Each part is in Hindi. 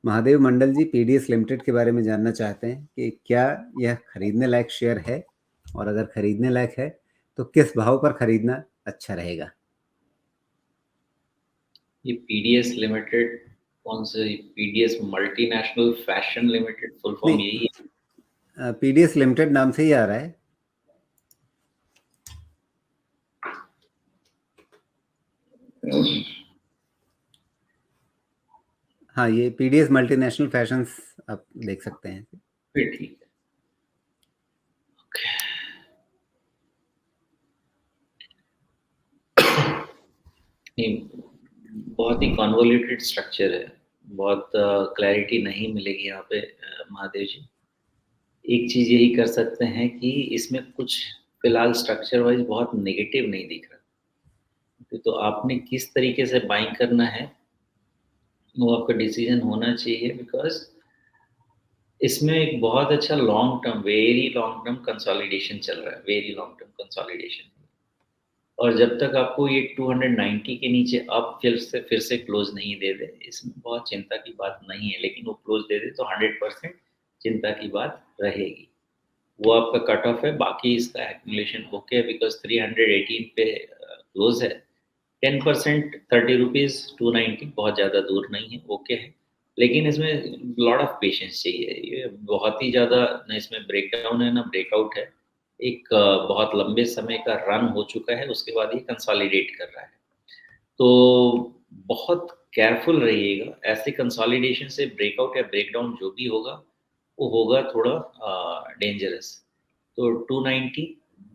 महादेव मंडल जी पीडीएस लिमिटेड के बारे में जानना चाहते हैं कि क्या यह खरीदने लायक शेयर है, और अगर खरीदने लायक है तो किस भाव पर खरीदना अच्छा रहेगा। ये पीडीएस लिमिटेड कौन से? PDS multinational fashion limited full form यही नहीं, पीडीएस लिमिटेड नाम से ही आ रहा है। हाँ, ये पीडीएस मल्टीनेशनल फैशंस आप देख सकते हैं। फिर ठीक है। नहीं, बहुत ही कॉन्वोल्यूटेड स्ट्रक्चर है, बहुत क्लैरिटी नहीं मिलेगी यहाँ पे महादेव जी। एक चीज यही कर सकते हैं कि इसमें कुछ फिलहाल स्ट्रक्चर वाइज बहुत नेगेटिव नहीं दिख रहा, तो आपने किस तरीके से बाइंग करना है वो आपका डिसीजन होना चाहिए, बिकॉज इसमें एक बहुत अच्छा long term, very long term consolidation चल रहा है, वेरी लॉन्ग टर्म कंसोलिडेशन। और जब तक आपको ये 290 के नीचे अब फिर से क्लोज नहीं दे दे, इसमें बहुत चिंता की बात नहीं है, लेकिन वो क्लोज दे दे तो 100% चिंता की बात रहेगी। वो आपका कट ऑफ है, बाकी इसका एक्यूमुलेशन ओके है, बिकॉज 318 पे क्लोज है। 10% 30 रुपीज 290 बहुत ज़्यादा दूर नहीं है, ओके है, लेकिन इसमें लॉट ऑफ पेशेंस चाहिए। ये बहुत ही ज़्यादा न इसमें ब्रेकडाउन है ना ब्रेकआउट है, एक बहुत लंबे समय का रन हो चुका है, उसके बाद ये कंसोलिडेट कर रहा है। तो बहुत केयरफुल रहिएगा, ऐसे कंसोलिडेशन से ब्रेकआउट या ब्रेकडाउन जो भी होगा वो होगा थोड़ा डेंजरस। तो 290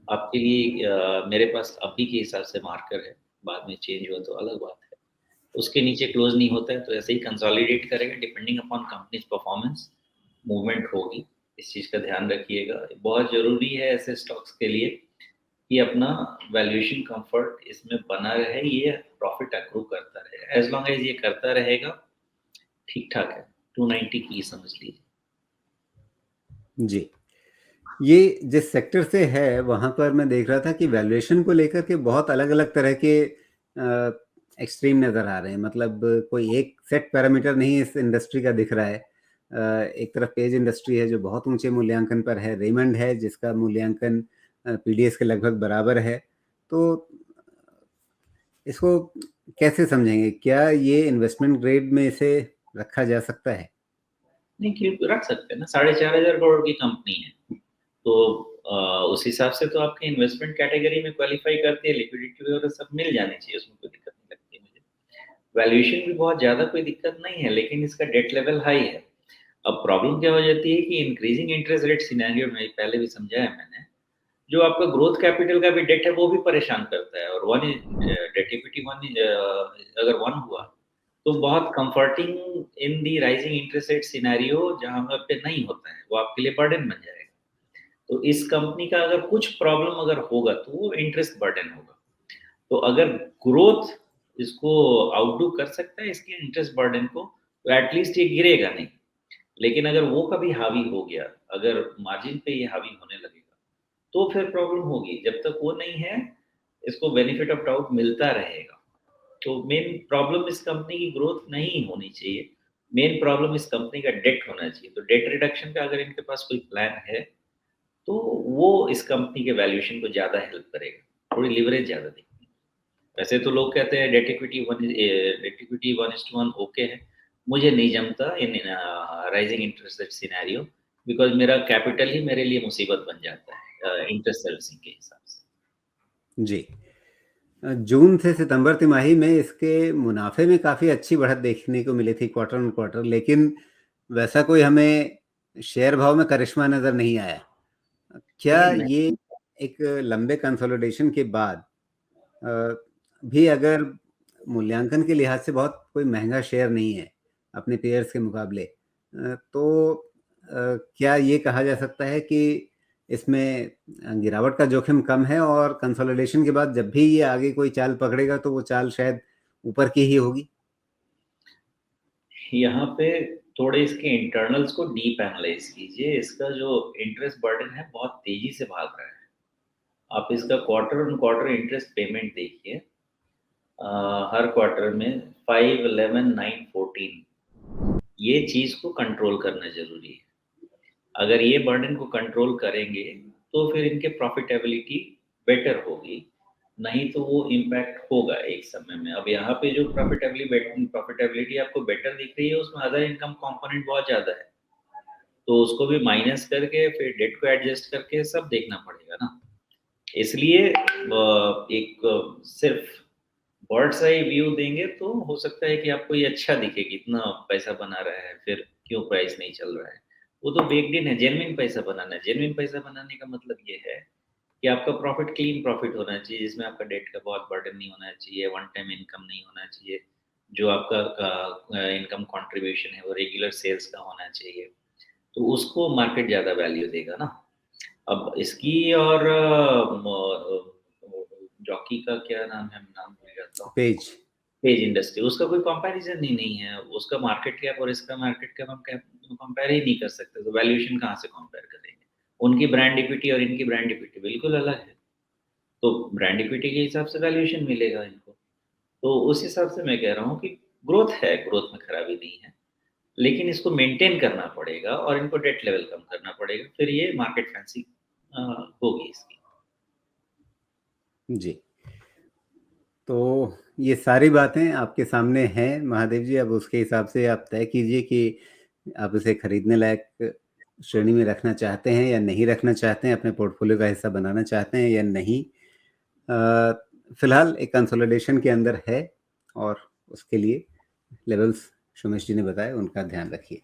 आपके लिए मेरे पास अभी के हिसाब से मार्कर है, बाद में चेंज हुआ तो अलग बात है। उसके नीचे क्लोज नहीं होता है तो ऐसे ही कंसोलिडेट करेगा, depending upon companies performance movement होगी। इस चीज़ का ध्यान रखिएगा, बहुत ज़रूरी है ऐसे स्टॉक्स के लिए कि अपना वैल्यूएशन कंफर्ट इसमें बना रहे, ये प्रॉफिट अक्रू करता रहे। एज लॉन्ग एज ये करता रहेगा ठीक ठाक है, 290 की समझ लीजिए। जी, ये जिस सेक्टर से है वहाँ पर मैं देख रहा था कि वैल्यूएशन को लेकर के बहुत अलग-अलग तरह के एक्सट्रीम नज़र आ रहे हैं। मतलब कोई एक सेट पैरामीटर नहीं इस इंडस्ट्री का दिख रहा है। एक तरफ पेज इंडस्ट्री है जो बहुत ऊँचे मूल्यांकन पर है, रेमंड है जिसका मूल्यांकन पीडीएस के लगभग बराबर है। तो इसको कैसे समझेंगे? क्या ये इन्वेस्टमेंट ग्रेड में इसे रखा जा सकता है? नहीं, क्यों रख सकते हैं ना, 4,500 करोड़ की कंपनी है, तो उस हिसाब से तो आपके इन्वेस्टमेंट कैटेगरी में क्वालिफाई करती है, लिक्विडिटी वगैरह सब मिल जानी चाहिए, उसमें कोई दिक्कत नहीं लगती है मुझे। वैल्यूएशन भी बहुत ज़्यादा कोई दिक्कत नहीं है, लेकिन इसका डेट लेवल हाई है। अब प्रॉब्लम क्या हो जाती है कि इंक्रीजिंग इंटरेस्ट रेट सिनेरियो में, पहले भी समझाया मैंने, जो आपका ग्रोथ कैपिटल का भी डेट है वो भी परेशान करता है। और वन डेट इक्विटी अगर वन हुआ तो बहुत कंफर्टिंग इन दी राइजिंग इंटरेस्ट रेट सिनेरियो जहां पे नहीं होता है, वो आपके लिए बर्डन बन जाएगा। तो इस कंपनी का अगर कुछ प्रॉब्लम अगर होगा तो वो इंटरेस्ट बर्डन होगा। तो अगर ग्रोथ इसको आउटडू कर सकता है इसके इंटरेस्ट बर्डन को, तो एटलीस्ट ये गिरेगा नहीं। लेकिन अगर वो कभी हावी हो गया, अगर मार्जिन पे ये हावी होने लगेगा, तो फिर प्रॉब्लम होगी। जब तक वो नहीं है, इसको बेनिफिट ऑफ डाउट मिलता रहेगा। तो मेन प्रॉब्लम इस कंपनी की ग्रोथ नहीं होनी चाहिए, मेन प्रॉब्लम इस कंपनी का डेट होना चाहिए। तो डेट रिडक्शन का अगर इनके पास कोई प्लान है तो वो इस कंपनी के वैल्यूएशन को ज़्यादा हेल्प करेगा, थोड़ी लिवरेज ज़्यादा देगी। वैसे तो लोग कहते हैं डेट इक्विटी 1:1 ओके है, मुझे नहीं जमता in rising interest rate scenario, because मेरा कैपिटल ही मेरे लिए मुसीबत बन जाता है इंटरेस्ट सर्विसिंग के हिसाब से। जी। जून से सितंबर तिमाही में इसके मुनाफे में काफ़ी अच्छी बढ़त देखने को मिली थी क्वार्टर ऑन क्वार्टर, लेकिन वैसा कोई हमें शेयर भाव में करिश्मा नज़र नहीं आया। क्या देखिए मैं, ये एक लंबे कंसोलिडेशन के बाद अ, भी अगर मूल्यांकन के लिहाज से बहुत कोई महँगा शेयर नहीं है अपने पेयर्स के मुकाबले, तो क्या ये कहा जा सकता है कि इसमें गिरावट का जोखिम कम है और कंसोलिडेशन के बाद जब भी ये आगे कोई चाल पकड़ेगा तो वो चाल शायद ऊपर की ही होगी? यहाँ पे थोड़े इसके इंटरनल्स को डीप एनालाइज कीजिए। इसका जो इंटरेस्ट बर्डन है बहुत तेजी से भाग रहा है। आप इसका quarter on quarter interest payment देखिए, हर क्वार्टर में 5, 11, 9, 14 ये चीज़ को कंट्रोल करना ज़रूरी है। अगर ये बर्डन को कंट्रोल करेंगे, तो फिर इनके प्रॉफ़िटेबिलिटी बेटर होगी, नहीं तो वो इम्पैक्ट होगा एक समय में। अब यहाँ पे जो प्रॉफ़िटेबिलिटी आपको बेटर दिख रही है, उसमें अदर इनकम कंपोनेंट बहुत ज़्यादा है। तो उसको भी माइनस करके फिर डेट को एडजस्ट करके सब देखना पड़ेगा ना। इसलिए एक सिर्फ़ बर्ड्स आई व्यू देंगे तो हो सकता है कि आपको ये अच्छा दिखे कि इतना पैसा बना रहा है, फिर क्यों प्राइस नहीं चल रहा है। वो तो बेक्ड इन है, जेन्युइन पैसा बनाना है। जेन्युइन पैसा बनाने का मतलब ये है कि आपका प्रॉफ़िट क्लीन प्रॉफ़िट होना चाहिए, जिसमें आपका डेट का बहुत बर्डन नहीं होना चाहिए, वन टाइम इनकम नहीं होना चाहिए। जो आपका इनकम कंट्रीब्यूशन है, वो रेगुलर सेल्स का होना चाहिए। तो उसको मार्केट ज़्यादा वैल्यू देगा ना। अब इसकी और जॉकी का क्या नाम है? नाम भूल जाता हूँ। पेज। पेज इंडस्ट्री, उसका कोई कंपैरिज़न ही नहीं है। उसका मार्केट कैप और इसका मार्केट कैप हम कंपेयर ही नहीं कर सकते, तो वैल्यूएशन कहाँ से कंपेयर करेंगे? उनकी ब्रांड इक्विटी और इनकी ब्रांड इक्विटी बिल्कुल अलग है। तो ब्रांड इक्विटी के हिसाब से वैल्यूएशन मिलेगा इनको। तो उस हिसाब से मैं कह रहा हूँ कि ग्रोथ है, ग्रोथ में खराबी नहीं है। लेकिन इसको मेंटेन करना पड़ेगा और इनको डेट लेवल कम करना पड़ेगा, फिर ये मार्केट फैंसी होगी इसकी। जी। तो ये सारी बातें आपके सामने हैं महादेव जी, अब उसके हिसाब से आप तय कीजिए कि आप इसे खरीदने लायक श्रेणी में रखना चाहते हैं या नहीं रखना चाहते हैं, अपने पोर्टफोलियो का हिस्सा बनाना चाहते हैं या नहीं। फिलहाल एक कंसोलिडेशन के अंदर है और उसके लिए लेवल्स सोमेश जी ने बताए, उनका ध्यान रखिए।